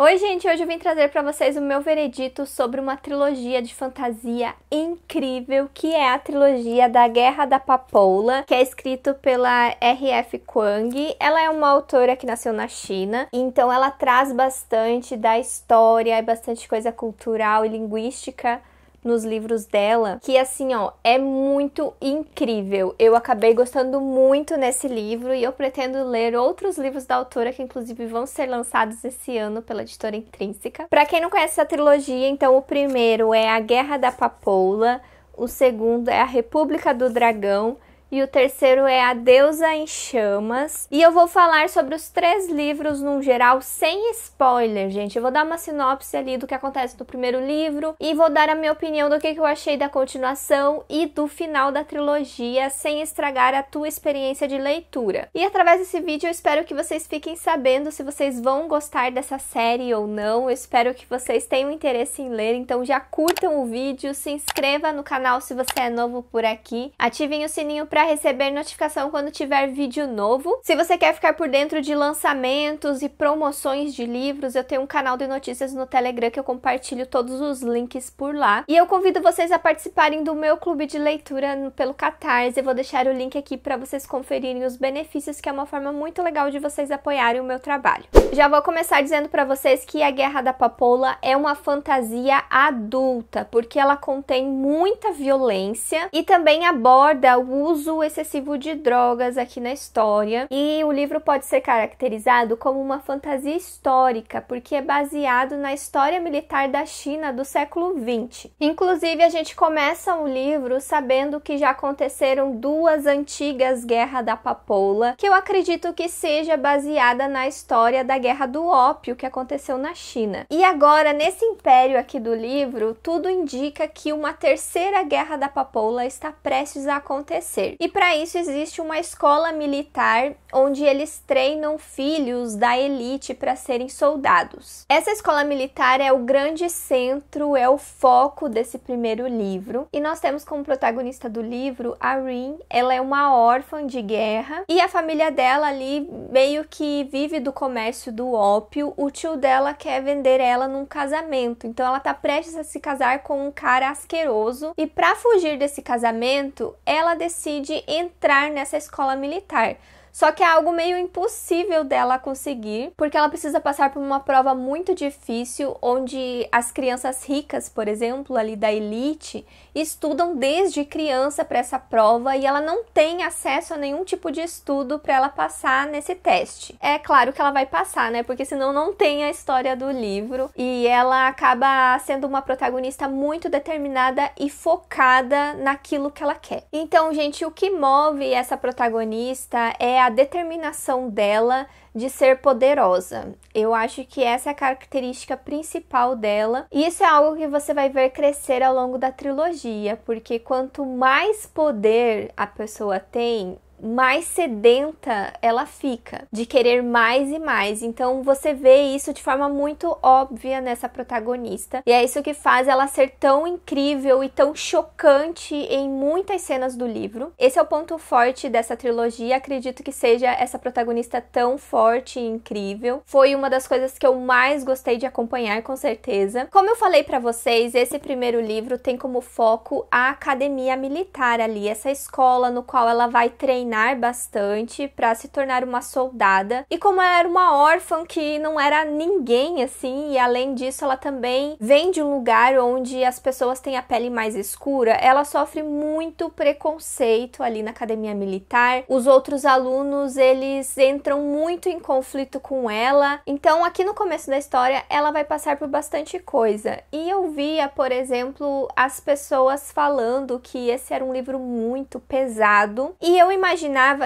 Oi, gente! Hoje eu vim trazer para vocês o meu veredito sobre uma trilogia de fantasia incrível, que é a trilogia da Guerra da Papoula, que é escrito pela R.F. Kuang. Ela é uma autora que nasceu na China, então ela traz bastante da história, bastante coisa cultural e linguística nos livros dela, que assim, ó, é muito incrível. Eu acabei gostando muito nesse livro e eu pretendo ler outros livros da autora que inclusive vão ser lançados esse ano pela editora Intrínseca. Pra quem não conhece essa trilogia, então o primeiro é A Guerra da Papoula, o segundo é A República do Dragão e o terceiro é A Deusa em Chamas. E eu vou falar sobre os 3 livros num geral, sem spoiler, gente. Eu vou dar uma sinopse ali do que acontece no primeiro livro e vou dar a minha opinião do que eu achei da continuação e do final da trilogia, sem estragar a tua experiência de leitura. E através desse vídeo eu espero que vocês fiquem sabendo se vocês vão gostar dessa série ou não. Eu espero que vocês tenham interesse em ler, então já curtam o vídeo, se inscreva no canal se você é novo por aqui, ativem o sininho para receber notificação quando tiver vídeo novo. Se você quer ficar por dentro de lançamentos e promoções de livros, eu tenho um canal de notícias no Telegram que eu compartilho todos os links por lá. E eu convido vocês a participarem do meu clube de leitura pelo Catarse. Eu vou deixar o link aqui para vocês conferirem os benefícios, que é uma forma muito legal de vocês apoiarem o meu trabalho. Já vou começar dizendo para vocês que A Guerra da Papoula é uma fantasia adulta, porque ela contém muita violência e também aborda o uso excessivo de drogas aqui na história. E o livro pode ser caracterizado como uma fantasia histórica, porque é baseado na história militar da China do século XX. Inclusive, a gente começa o livro sabendo que já aconteceram 2 antigas Guerras da Papoula, que eu acredito que seja baseada na história da Guerra do Ópio que aconteceu na China. E agora, nesse império aqui do livro, tudo indica que uma terceira Guerra da Papoula está prestes a acontecer. E para isso existe uma escola militar onde eles treinam filhos da elite para serem soldados. Essa escola militar é o grande centro, é o foco desse primeiro livro. E nós temos como protagonista do livro a Rin. Ela é uma órfã de guerra e a família dela ali meio que vive do comércio do ópio. O tio dela quer vender ela num casamento, então ela tá prestes a se casar com um cara asqueroso e para fugir desse casamento, ela decide entrar nessa escola militar. Só que é algo meio impossível dela conseguir, porque ela precisa passar por uma prova muito difícil, onde as crianças ricas, por exemplo, ali da elite, estudam desde criança para essa prova e ela não tem acesso a nenhum tipo de estudo para ela passar nesse teste. É claro que ela vai passar, né? Porque senão não tem a história do livro e ela acaba sendo uma protagonista muito determinada e focada naquilo que ela quer. Então, gente, o que move essa protagonista é a determinação dela de ser poderosa. Eu acho que essa é a característica principal dela. E isso é algo que você vai ver crescer ao longo da trilogia, porque quanto mais poder a pessoa tem, mais sedenta ela fica, de querer mais e mais. Então você vê isso de forma muito óbvia nessa protagonista. E é isso que faz ela ser tão incrível e tão chocante em muitas cenas do livro. Esse é o ponto forte dessa trilogia. Acredito que seja essa protagonista tão forte e incrível. Foi uma das coisas que eu mais gostei de acompanhar, com certeza. Como eu falei pra vocês, esse primeiro livro tem como foco a academia militar ali, essa escola no qual ela vai treinar bastante para se tornar uma soldada. E como ela era uma órfã que não era ninguém assim, e além disso ela também vem de um lugar onde as pessoas têm a pele mais escura, ela sofre muito preconceito ali na academia militar. Os outros alunos, eles entram muito em conflito com ela. Então aqui no começo da história ela vai passar por bastante coisa. E eu via, por exemplo, as pessoas falando que esse era um livro muito pesado, e eu imaginava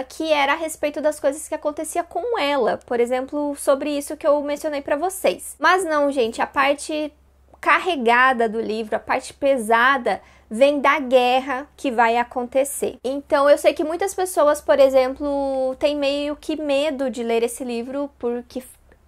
que era a respeito das coisas que acontecia com ela, por exemplo, sobre isso que eu mencionei pra vocês. Mas não, gente, a parte carregada do livro, a parte pesada, vem da guerra que vai acontecer. Então eu sei que muitas pessoas, por exemplo, têm meio que medo de ler esse livro porque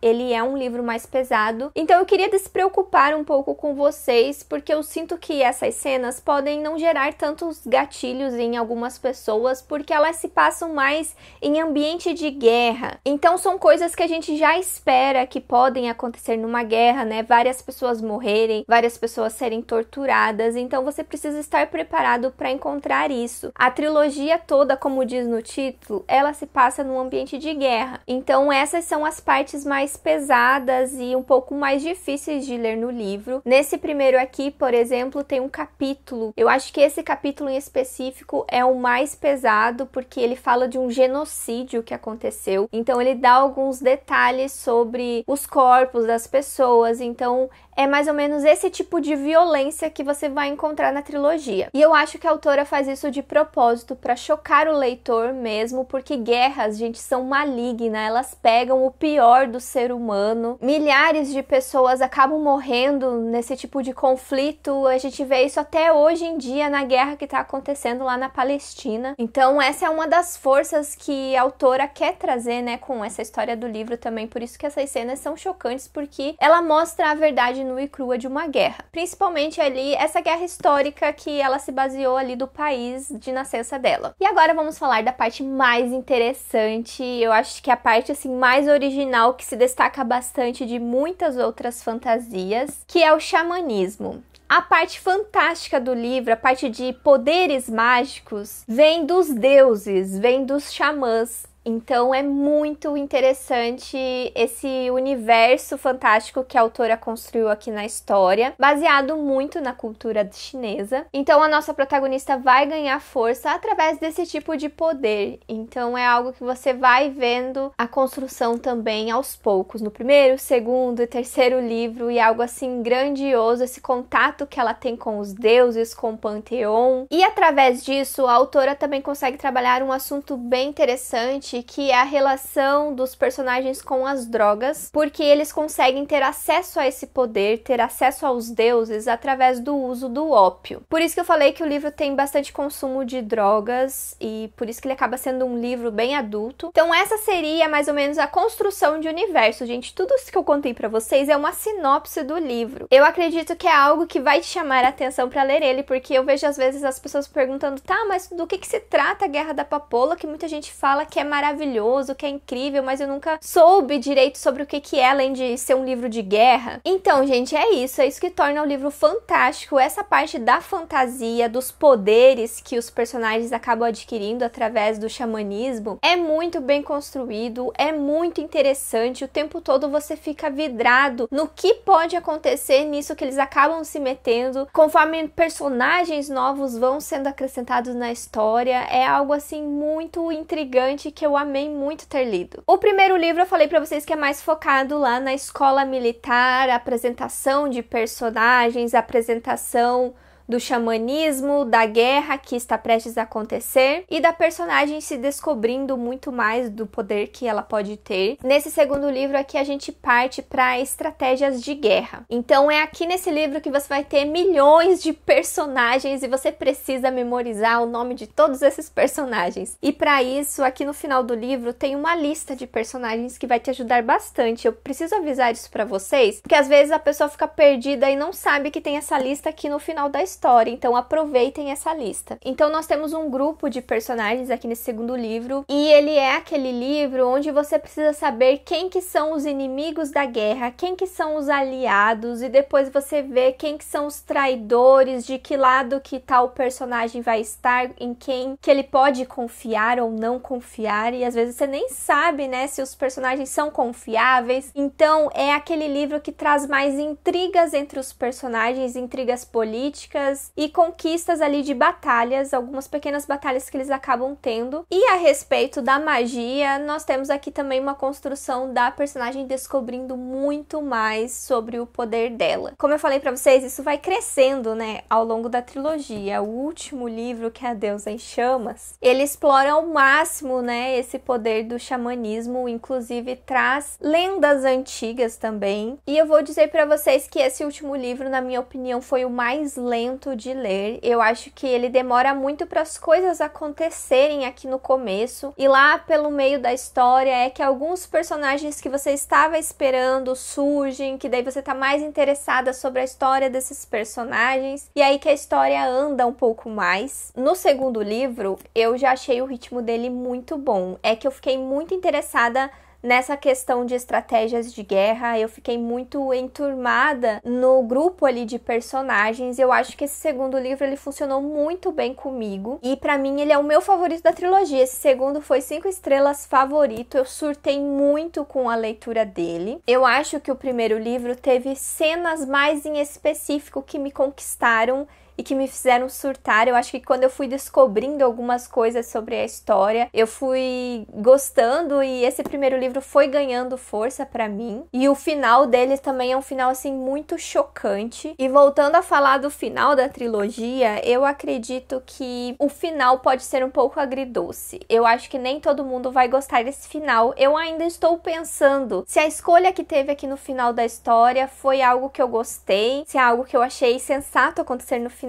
ele é um livro mais pesado. Então eu queria despreocupar um pouco com vocês, porque eu sinto que essas cenas podem não gerar tantos gatilhos em algumas pessoas, porque elas se passam mais em ambiente de guerra. Então são coisas que a gente já espera que podem acontecer numa guerra, né? Várias pessoas morrerem, várias pessoas serem torturadas, então você precisa estar preparado para encontrar isso. A trilogia toda, como diz no título, ela se passa num ambiente de guerra. Então essas são as partes mais pesadas e um pouco mais difíceis de ler no livro. Nesse primeiro aqui, por exemplo, tem um capítulo. Eu acho que esse capítulo em específico é o mais pesado, porque ele fala de um genocídio que aconteceu. Então ele dá alguns detalhes sobre os corpos das pessoas. Então é mais ou menos esse tipo de violência que você vai encontrar na trilogia. E eu acho que a autora faz isso de propósito, para chocar o leitor mesmo, porque guerras, gente, são malignas, elas pegam o pior do ser humano. Milhares de pessoas acabam morrendo nesse tipo de conflito. A gente vê isso até hoje em dia na guerra que está acontecendo lá na Palestina. Então essa é uma das forças que a autora quer trazer, né, com essa história do livro também. Por isso que essas cenas são chocantes, porque ela mostra a verdade nua e crua de uma guerra. Principalmente ali, essa guerra histórica que ela se baseou ali do país de nascença dela. E agora vamos falar da parte mais interessante, eu acho que a parte assim mais original, que se destaca bastante de muitas outras fantasias, que é o xamanismo. A parte fantástica do livro, a parte de poderes mágicos, vem dos deuses, vem dos xamãs. Então é muito interessante esse universo fantástico que a autora construiu aqui na história, baseado muito na cultura chinesa. Então a nossa protagonista vai ganhar força através desse tipo de poder. Então é algo que você vai vendo a construção também aos poucos, no primeiro, segundo e terceiro livro, e algo assim grandioso, esse contato que ela tem com os deuses, com o panteão. E através disso, a autora também consegue trabalhar um assunto bem interessante, que é a relação dos personagens com as drogas, porque eles conseguem ter acesso a esse poder, ter acesso aos deuses através do uso do ópio. Por isso que eu falei que o livro tem bastante consumo de drogas e por isso que ele acaba sendo um livro bem adulto. Então essa seria mais ou menos a construção de universo, gente. Tudo isso que eu contei pra vocês é uma sinopse do livro. Eu acredito que é algo que vai te chamar a atenção pra ler ele, porque eu vejo às vezes as pessoas perguntando, tá, mas do que se trata a Guerra da Papoula, que muita gente fala que é maravilhoso, que é incrível, mas eu nunca soube direito sobre o que é, além de ser um livro de guerra. Então, gente, é isso que torna o livro fantástico, essa parte da fantasia, dos poderes que os personagens acabam adquirindo através do xamanismo, é muito bem construído, é muito interessante, o tempo todo você fica vidrado no que pode acontecer nisso que eles acabam se metendo, conforme personagens novos vão sendo acrescentados na história. É algo assim muito intrigante que eu amei muito ter lido. O primeiro livro eu falei pra vocês que é mais focado lá na escola militar, a apresentação de personagens, a apresentação do xamanismo, da guerra que está prestes a acontecer e da personagem se descobrindo muito mais do poder que ela pode ter. Nesse segundo livro aqui a gente parte para estratégias de guerra. Então é aqui nesse livro que você vai ter milhões de personagens e você precisa memorizar o nome de todos esses personagens. E para isso, aqui no final do livro tem uma lista de personagens que vai te ajudar bastante. Eu preciso avisar isso para vocês, porque às vezes a pessoa fica perdida e não sabe que tem essa lista aqui no final da história, então aproveitem essa lista. Então nós temos um grupo de personagens aqui nesse segundo livro, e ele é aquele livro onde você precisa saber quem que são os inimigos da guerra, quem que são os aliados, e depois você vê quem que são os traidores, de que lado que tal personagem vai estar, em quem que ele pode confiar ou não confiar, e às vezes você nem sabe, né, se os personagens são confiáveis. Então é aquele livro que traz mais intrigas entre os personagens, intrigas políticas e conquistas ali de batalhas, algumas pequenas batalhas que eles acabam tendo. E a respeito da magia, nós temos aqui também uma construção da personagem descobrindo muito mais sobre o poder dela. Como eu falei pra vocês, isso vai crescendo, né, ao longo da trilogia. O último livro, que é A Deusa em Chamas, ele explora ao máximo, né, esse poder do xamanismo, inclusive traz lendas antigas também. E eu vou dizer pra vocês que esse último livro, na minha opinião, foi o mais lento lento de ler. Eu acho que ele demora muito para as coisas acontecerem aqui no começo. E lá pelo meio da história é que alguns personagens que você estava esperando surgem, que daí você tá mais interessada sobre a história desses personagens. E aí que a história anda um pouco mais. No segundo livro, eu já achei o ritmo dele muito bom. É que eu fiquei muito interessada nessa questão de estratégias de guerra, eu fiquei muito enturmada no grupo ali de personagens. Eu acho que esse segundo livro ele funcionou muito bem comigo e pra mim ele é o meu favorito da trilogia. Esse segundo foi 5 estrelas favorito, eu surtei muito com a leitura dele. Eu acho que o primeiro livro teve cenas mais em específico que me conquistaram e que me fizeram surtar. Eu acho que quando eu fui descobrindo algumas coisas sobre a história, eu fui gostando e esse primeiro livro foi ganhando força pra mim. E o final dele também é um final, assim, muito chocante. E voltando a falar do final da trilogia, eu acredito que o final pode ser um pouco agridoce. Eu acho que nem todo mundo vai gostar desse final. Eu ainda estou pensando se a escolha que teve aqui no final da história foi algo que eu gostei, se é algo que eu achei sensato acontecer no final,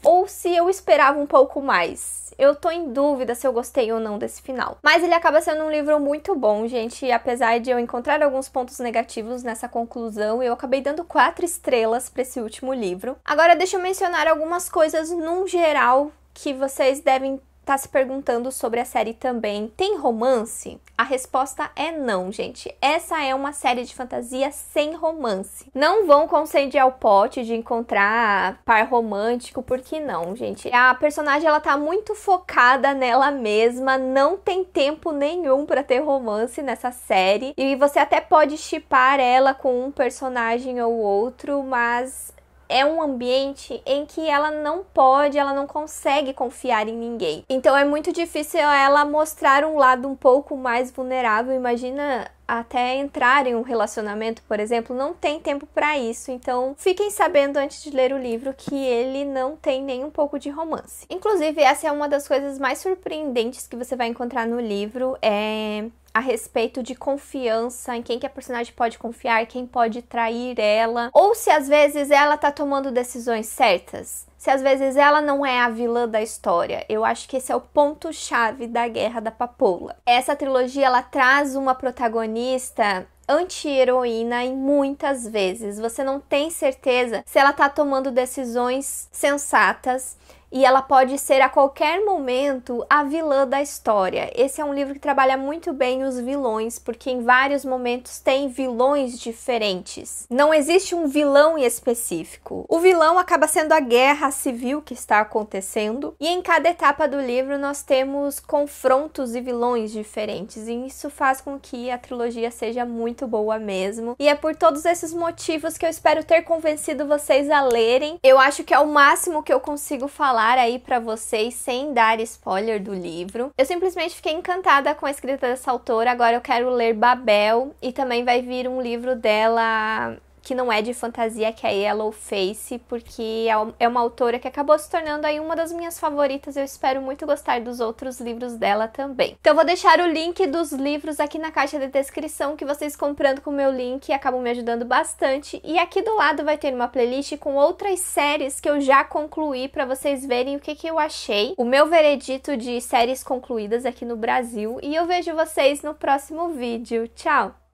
ou se eu esperava um pouco mais. Eu tô em dúvida se eu gostei ou não desse final. Mas ele acaba sendo um livro muito bom, gente. E apesar de eu encontrar alguns pontos negativos nessa conclusão, eu acabei dando 4 estrelas para esse último livro. Agora deixa eu mencionar algumas coisas num geral que vocês devem tá se perguntando sobre a série também. Tem romance? A resposta é não, gente. Essa é uma série de fantasia sem romance. Não vão com sede ao pote de encontrar par romântico, porque não, gente. A personagem, ela tá muito focada nela mesma, não tem tempo nenhum pra ter romance nessa série. E você até pode shippar ela com um personagem ou outro, mas é um ambiente em que ela não consegue confiar em ninguém. Então é muito difícil ela mostrar um lado um pouco mais vulnerável. Imagina até entrar em um relacionamento, por exemplo, não tem tempo para isso. Então fiquem sabendo antes de ler o livro que ele não tem nem um pouco de romance. Inclusive, essa é uma das coisas mais surpreendentes que você vai encontrar no livro, a respeito de confiança, em quem que a personagem pode confiar, quem pode trair ela, ou se às vezes ela tá tomando decisões certas, se às vezes ela não é a vilã da história. Eu acho que esse é o ponto-chave da Guerra da Papoula. Essa trilogia, ela traz uma protagonista anti-heroína e muitas vezes você não tem certeza se ela tá tomando decisões sensatas, e ela pode ser a qualquer momento a vilã da história. Esse é um livro que trabalha muito bem os vilões, porque em vários momentos tem vilões diferentes. Não existe um vilão em específico. O vilão acaba sendo a guerra civil que está acontecendo, e em cada etapa do livro nós temos confrontos e vilões diferentes, e isso faz com que a trilogia seja muito boa mesmo. E é por todos esses motivos que eu espero ter convencido vocês a lerem. Eu acho que é o máximo que eu consigo falar aí pra vocês sem dar spoiler do livro. Eu simplesmente fiquei encantada com a escrita dessa autora. Agora eu quero ler Babel, e também vai vir um livro dela que não é de fantasia, que é Yellow Face, porque é uma autora que acabou se tornando aí uma das minhas favoritas. Eu espero muito gostar dos outros livros dela também. Então eu vou deixar o link dos livros aqui na caixa de descrição, que vocês comprando com o meu link acabam me ajudando bastante. E aqui do lado vai ter uma playlist com outras séries que eu já concluí, para vocês verem o que eu achei. O meu veredito de séries concluídas aqui no Brasil. E eu vejo vocês no próximo vídeo. Tchau!